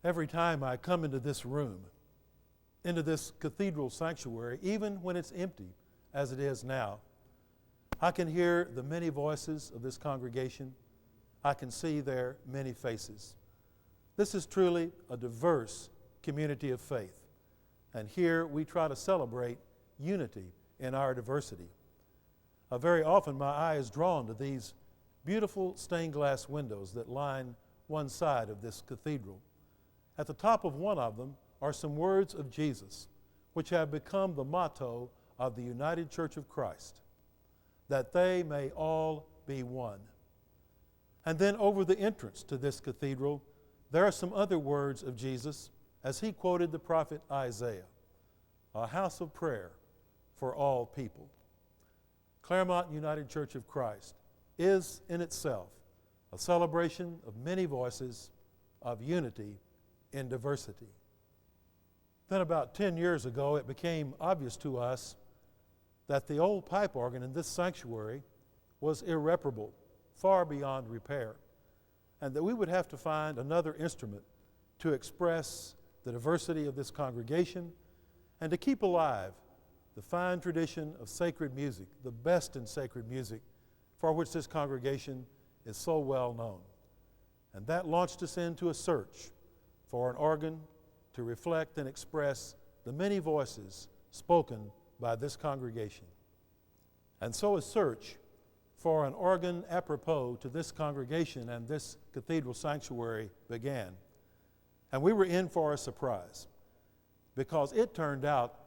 Every time I come into this room, into this cathedral sanctuary, even when it's empty, as it is now, I can hear the many voices of this congregation. I can see their many faces. This is truly a diverse community of faith, and here we try to celebrate unity in our diversity. Very often my eye is drawn to these beautiful stained glass windows that line one side of this cathedral. At the top of one of them are some words of Jesus, which have become the motto of the United Church of Christ, that they may all be one. And then over the entrance to this cathedral, there are some other words of Jesus as he quoted the prophet Isaiah, a house of prayer for all people. Claremont United Church of Christ is in itself a celebration of many voices of unity in diversity. Then about 10 years ago, it became obvious to us that the old pipe organ in this sanctuary was irreparable, far beyond repair, and that we would have to find another instrument to express the diversity of this congregation and to keep alive the fine tradition of sacred music, the best in sacred music, for which this congregation is so well known. And that launched us into a search for an organ to reflect and express the many voices spoken by this congregation. And so a search for an organ apropos to this congregation and this cathedral sanctuary began. And we were in for a surprise, because it turned out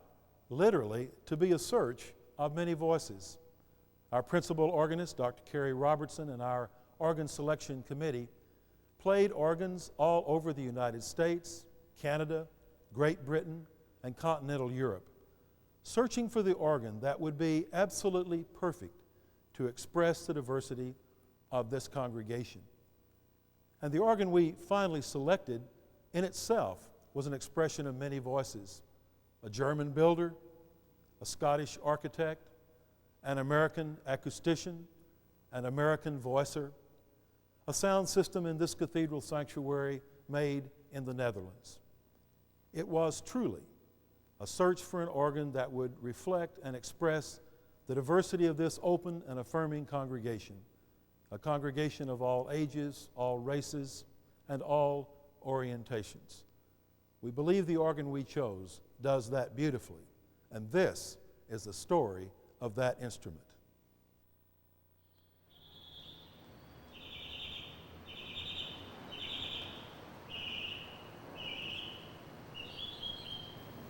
literally to be a search of many voices. Our principal organist, Dr. Carrie Robertson, and our organ selection committee played organs all over the United States, Canada, Great Britain, and continental Europe, searching for the organ that would be absolutely perfect to express the diversity of this congregation. And the organ we finally selected in itself was an expression of many voices: a German builder, a Scottish architect, an American acoustician, an American voicer, a sound system in this cathedral sanctuary made in the Netherlands. It was truly a search for an organ that would reflect and express the diversity of this open and affirming congregation, a congregation of all ages, all races, and all orientations. We believe the organ we chose does that beautifully, and this is the story of that instrument.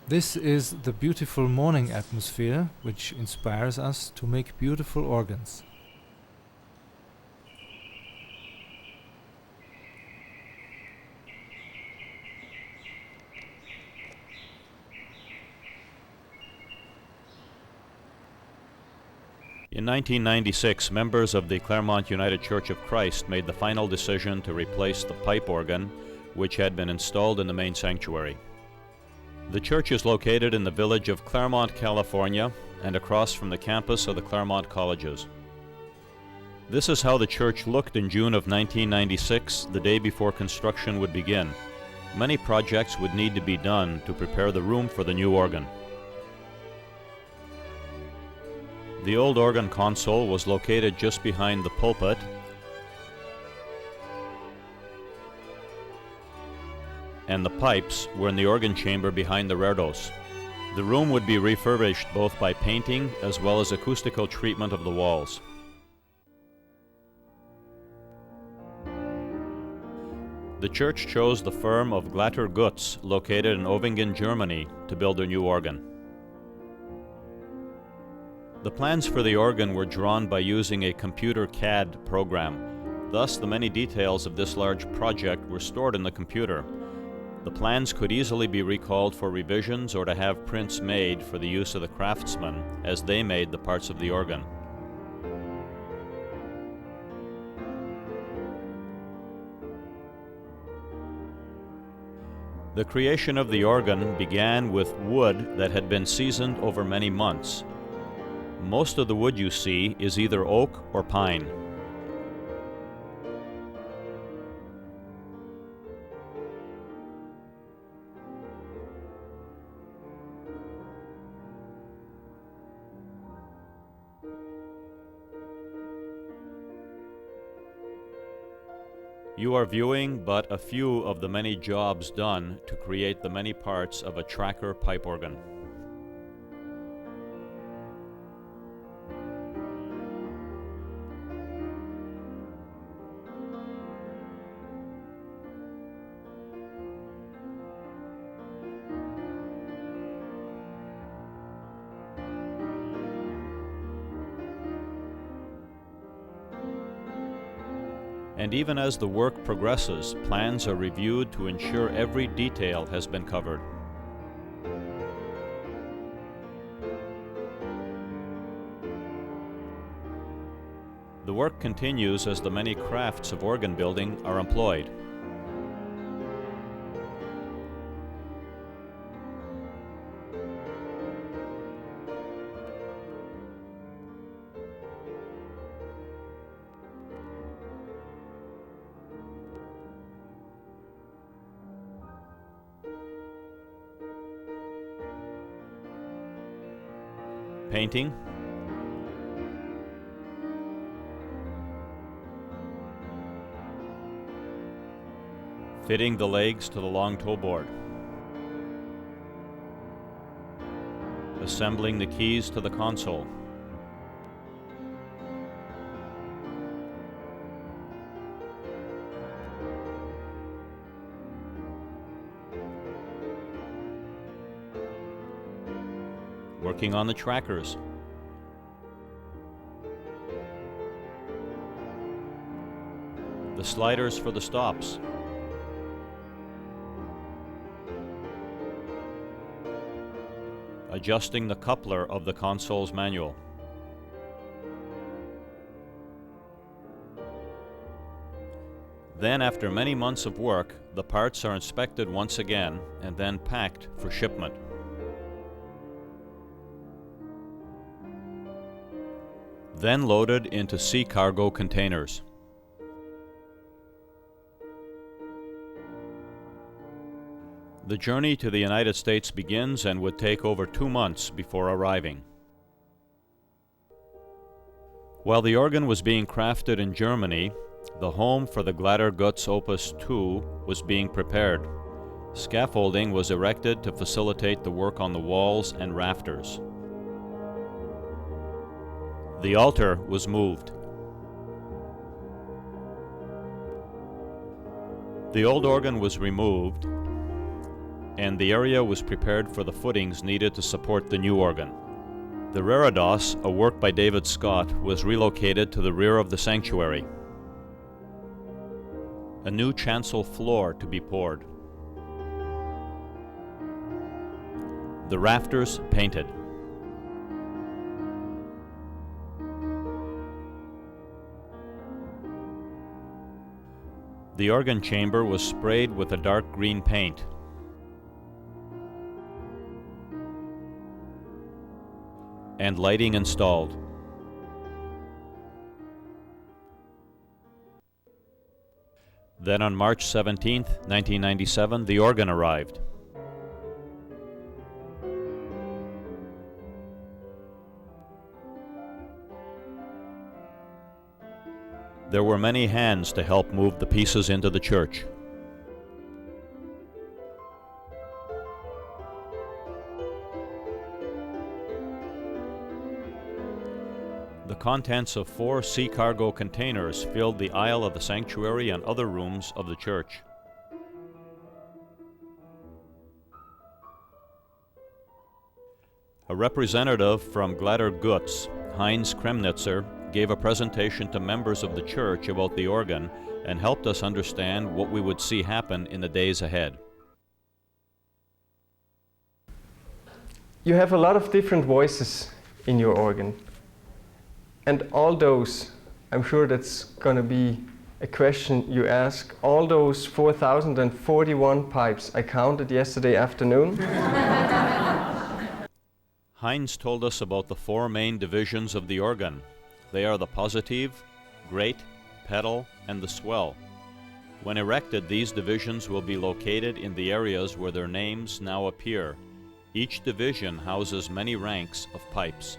This is the beautiful morning atmosphere which inspires us to make beautiful organs. In 1996, members of the Claremont United Church of Christ made the final decision to replace the pipe organ which had been installed in the main sanctuary. The church is located in the village of Claremont, California, and across from the campus of the Claremont colleges. This is how the church looked in June of 1996, the day before construction would begin. Many projects would need to be done to prepare the room for the new organ. The old organ console was located just behind the pulpit, and the pipes were in the organ chamber behind the reredos. The room would be refurbished both by painting as well as acoustical treatment of the walls. The church chose the firm of Glatter Goetz, located in Ovingen, Germany, to build their new organ. The plans for the organ were drawn by using a computer CAD program. Thus, the many details of this large project were stored in the computer. The plans could easily be recalled for revisions or to have prints made for the use of the craftsmen as they made the parts of the organ. The creation of the organ began with wood that had been seasoned over many months. Most of the wood you see is either oak or pine. You are viewing but a few of the many jobs done to create the many parts of a tracker pipe organ. And even as the work progresses, plans are reviewed to ensure every detail has been covered. The work continues as the many crafts of organ building are employed. Painting, fitting the legs to the long toe board, assembling the keys to the console, working on the trackers, the sliders for the stops, adjusting the coupler of the console's manual, then after many months of work, the parts are inspected once again and then packed for shipment. Then loaded into sea cargo containers. The journey to the United States begins and would take over 2 months before arriving. While the organ was being crafted in Germany, the home for the Glatter Goetz Opus 2 was being prepared. Scaffolding was erected to facilitate the work on the walls and rafters. The altar was moved. The old organ was removed, and the area was prepared for the footings needed to support the new organ. The reredos, a work by David Scott, was relocated to the rear of the sanctuary. A new chancel floor to be poured. The rafters painted. The organ chamber was sprayed with a dark green paint. And lighting installed. Then on March 17, 1997, the organ arrived. There were many hands to help move the pieces into the church. The contents of 4 sea cargo containers filled the aisle of the sanctuary and other rooms of the church. A representative from Glatter Goetz, Heinz Kremnitzer, gave a presentation to members of the church about the organ and helped us understand what we would see happen in the days ahead. You have a lot of different voices in your organ. And all those, I'm sure that's going to be a question you ask, all those 4,041 pipes I counted yesterday afternoon. Heinz told us about the 4 main divisions of the organ. They are the positive, grate, pedal, and the swell. When erected, these divisions will be located in the areas where their names now appear. Each division houses many ranks of pipes.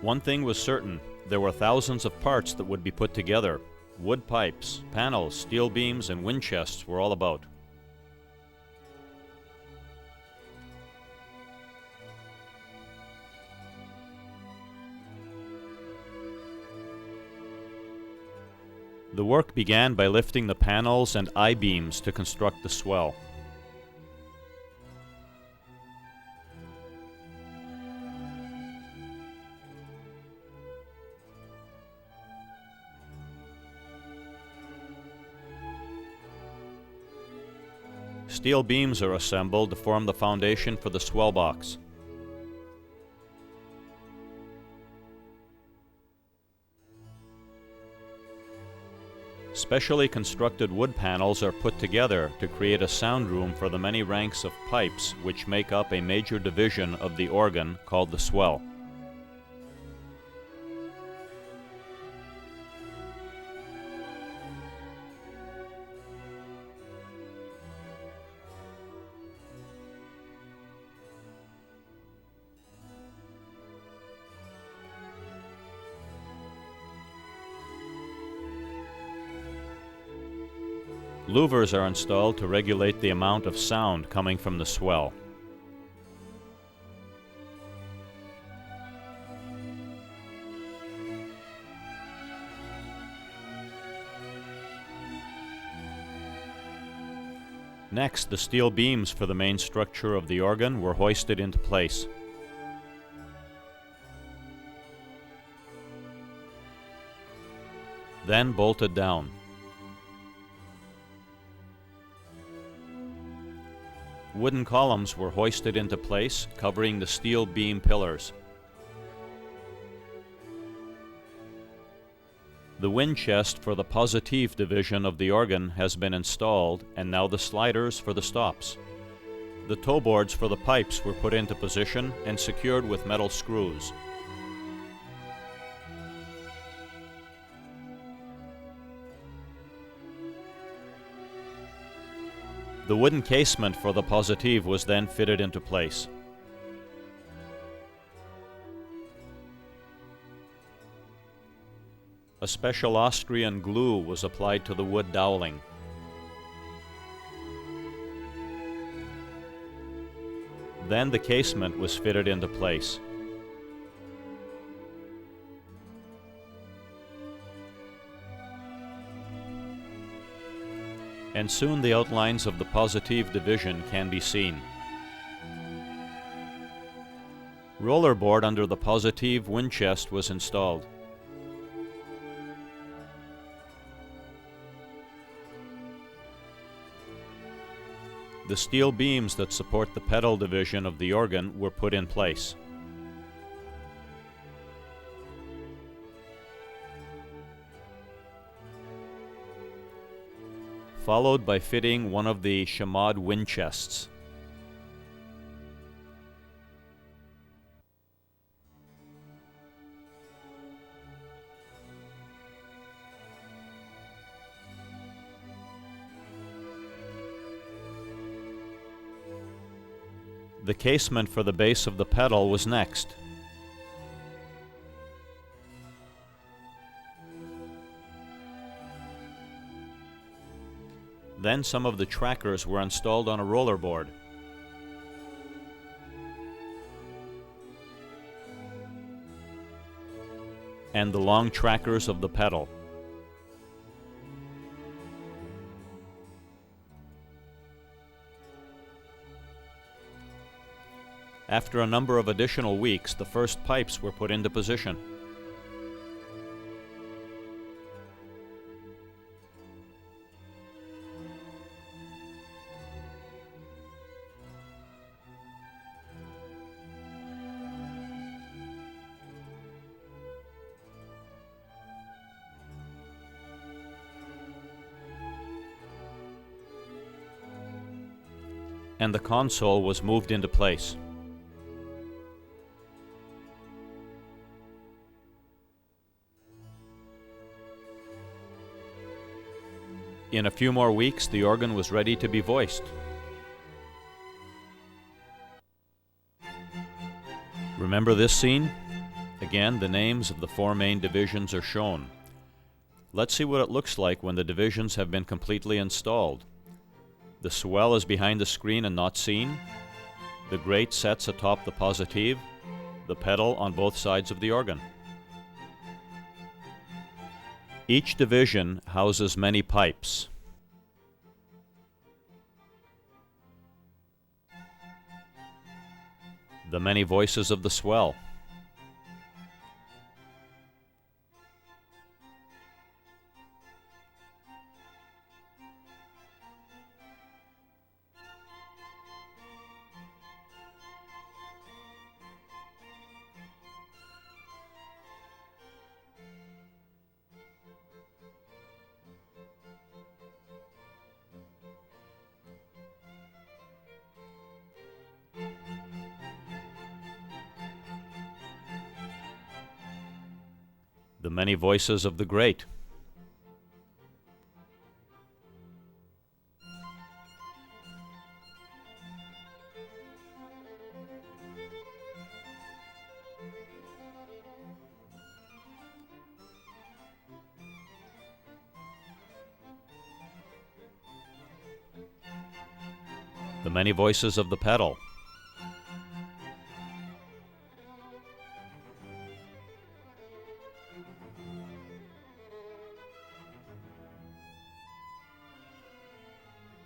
One thing was certain, there were thousands of parts that would be put together. Wood pipes, panels, steel beams, and wind chests were all about. The work began by lifting the panels and I-beams to construct the swell. Steel beams are assembled to form the foundation for the swell box. Specially constructed wood panels are put together to create a sound room for the many ranks of pipes which make up a major division of the organ called the swell. Louvers are installed to regulate the amount of sound coming from the swell. Next, the steel beams for the main structure of the organ were hoisted into place. Then bolted down. Wooden columns were hoisted into place, covering the steel beam pillars. The wind chest for the positive division of the organ has been installed, and now the sliders for the stops. The toe boards for the pipes were put into position and secured with metal screws. The wooden casement for the positive was then fitted into place. A special Austrian glue was applied to the wood doweling. Then the casement was fitted into place. And soon the outlines of the positive division can be seen. Rollerboard under the positive wind chest was installed. The steel beams that support the pedal division of the organ were put in place. Followed by fitting one of the chamade wind chests. The casement for the base of the pedal was next. Then some of the trackers were installed on a rollerboard. And the long trackers of the pedal. After a number of additional weeks, the first pipes were put into position. And the console was moved into place. In a few more weeks, the organ was ready to be voiced. Remember this scene? Again, the names of the 4 main divisions are shown. Let's see what it looks like when the divisions have been completely installed. The swell is behind the screen and not seen. The grate sets atop the positive, the pedal on both sides of the organ. Each division houses many pipes. The many voices of the swell. The many voices of the grate. The many voices of the pedal.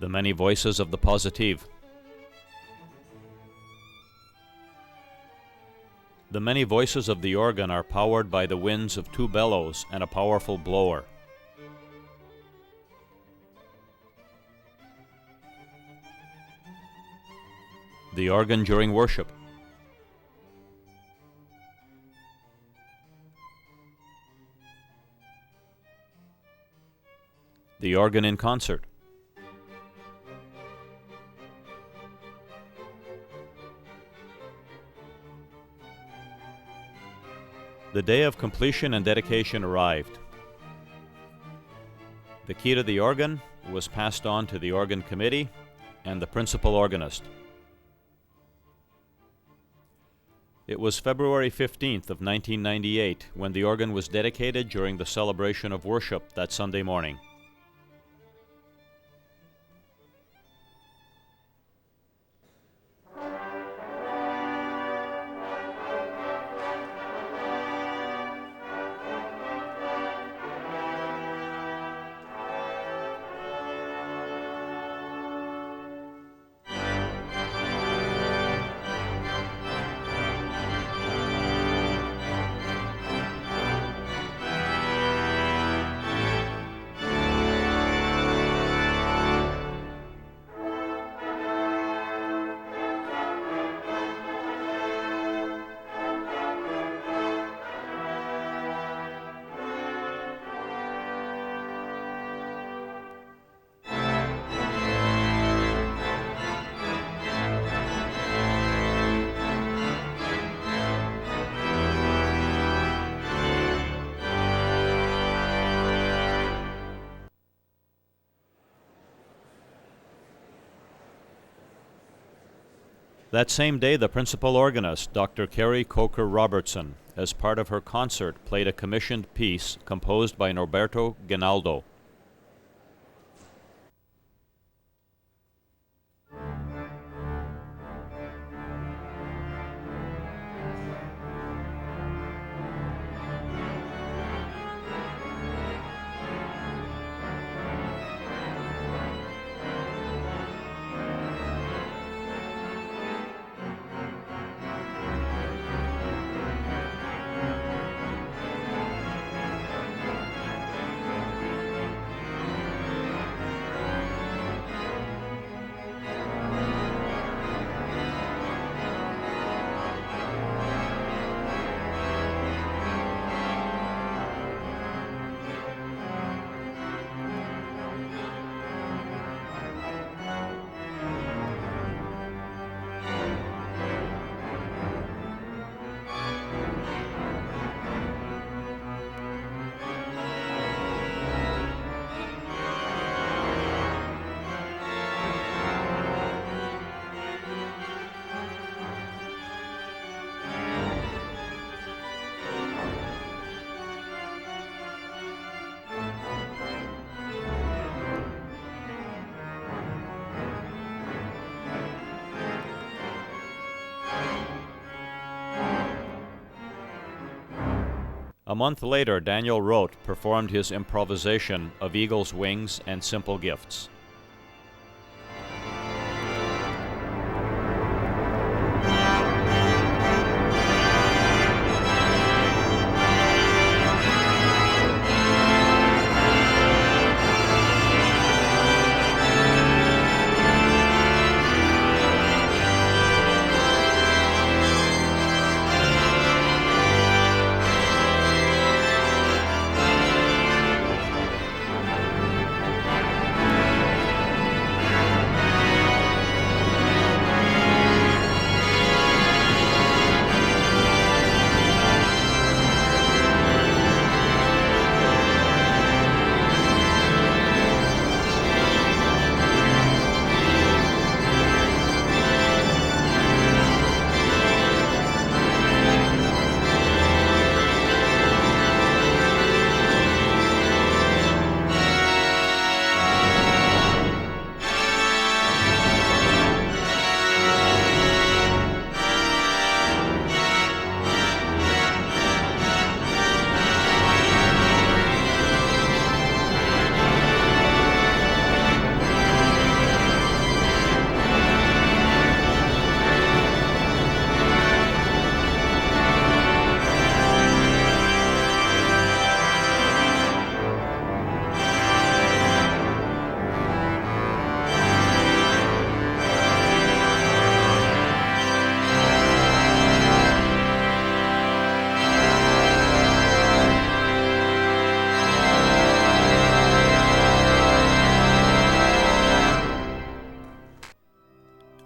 The many voices of the positive. The many voices of the organ are powered by the winds of 2 bellows and a powerful blower. The organ during worship. The organ in concert. The day of completion and dedication arrived. The key to the organ was passed on to the organ committee and the principal organist. It was February 15th of 1998 when the organ was dedicated during the celebration of worship that Sunday morning. That same day, the principal organist, Dr. Carrie Coker Robertson, as part of her concert, played a commissioned piece composed by Norberto Ginaldo. A month later, Daniel Roth performed his improvisation of Eagle's Wings and Simple Gifts.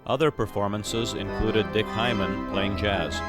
Other performances included Dick Hyman playing jazz.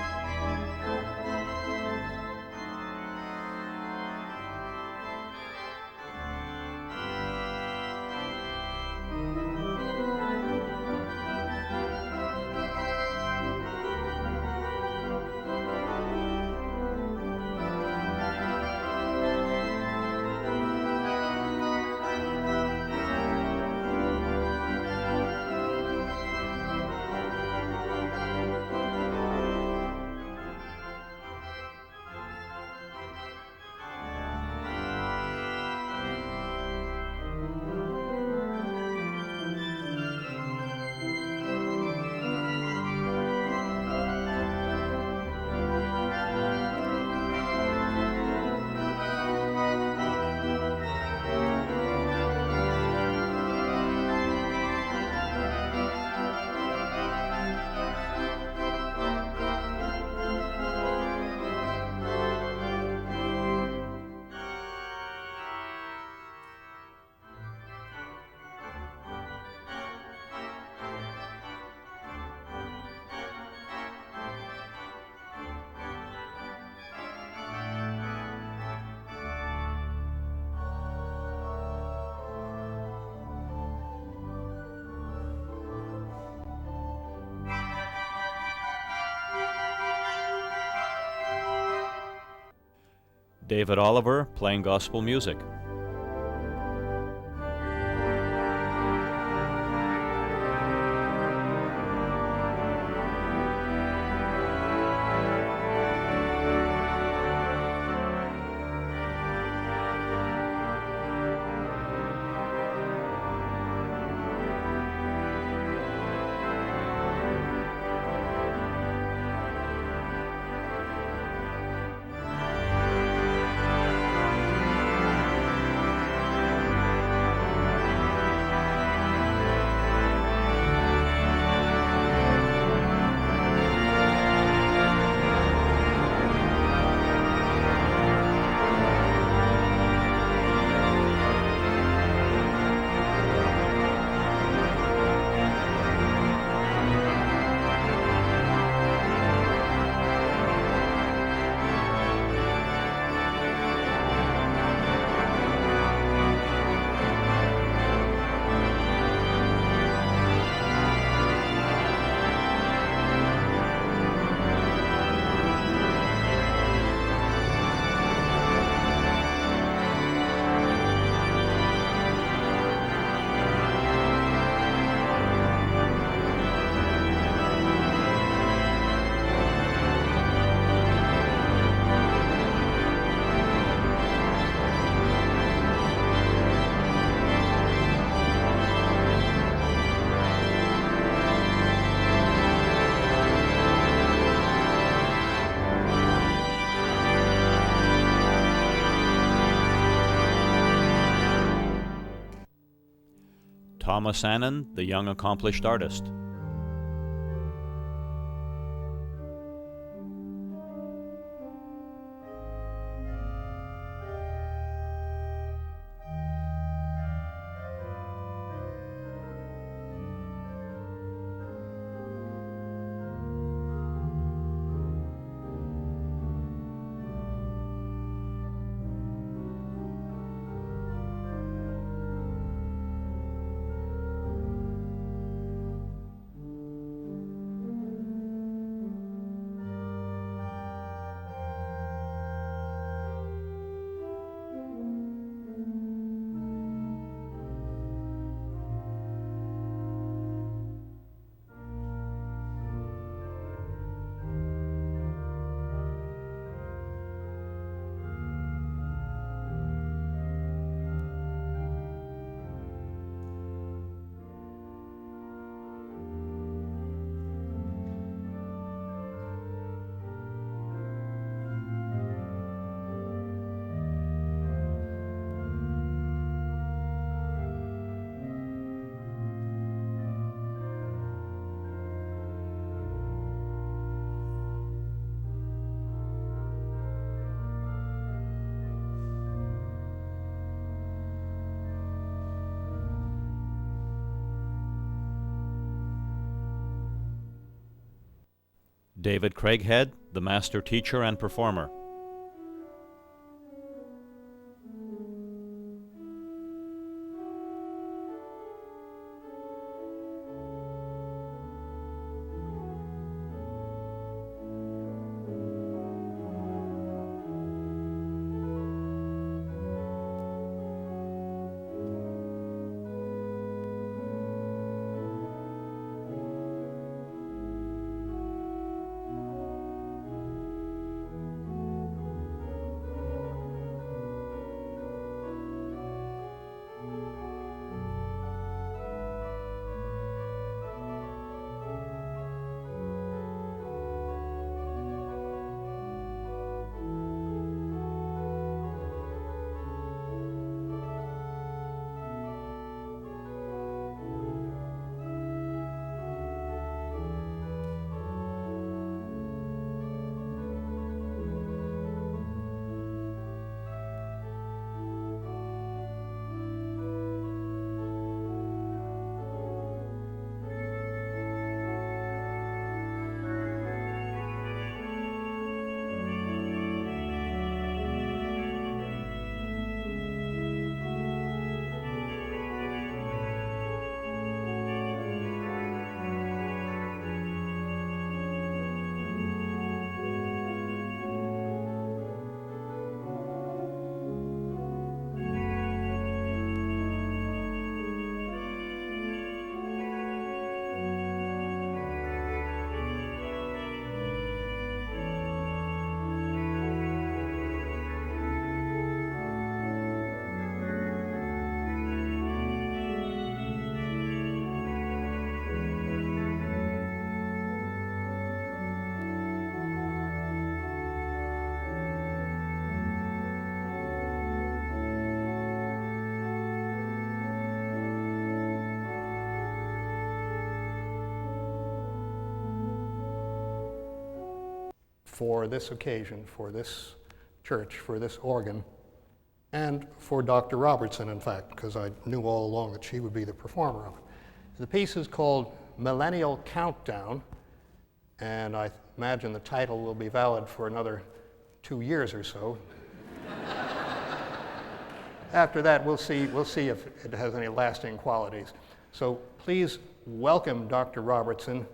David Oliver playing gospel music. Thomas Annan, the young accomplished artist. David Craighead, the master teacher and performer. For this occasion, for this church, for this organ, and for Dr. Robertson, in fact, because I knew all along that she would be the performer of it. The piece is called Millennial Countdown, and I imagine the title will be valid for another 2 years or so. After that, we'll see if it has any lasting qualities. So please welcome Dr. Robertson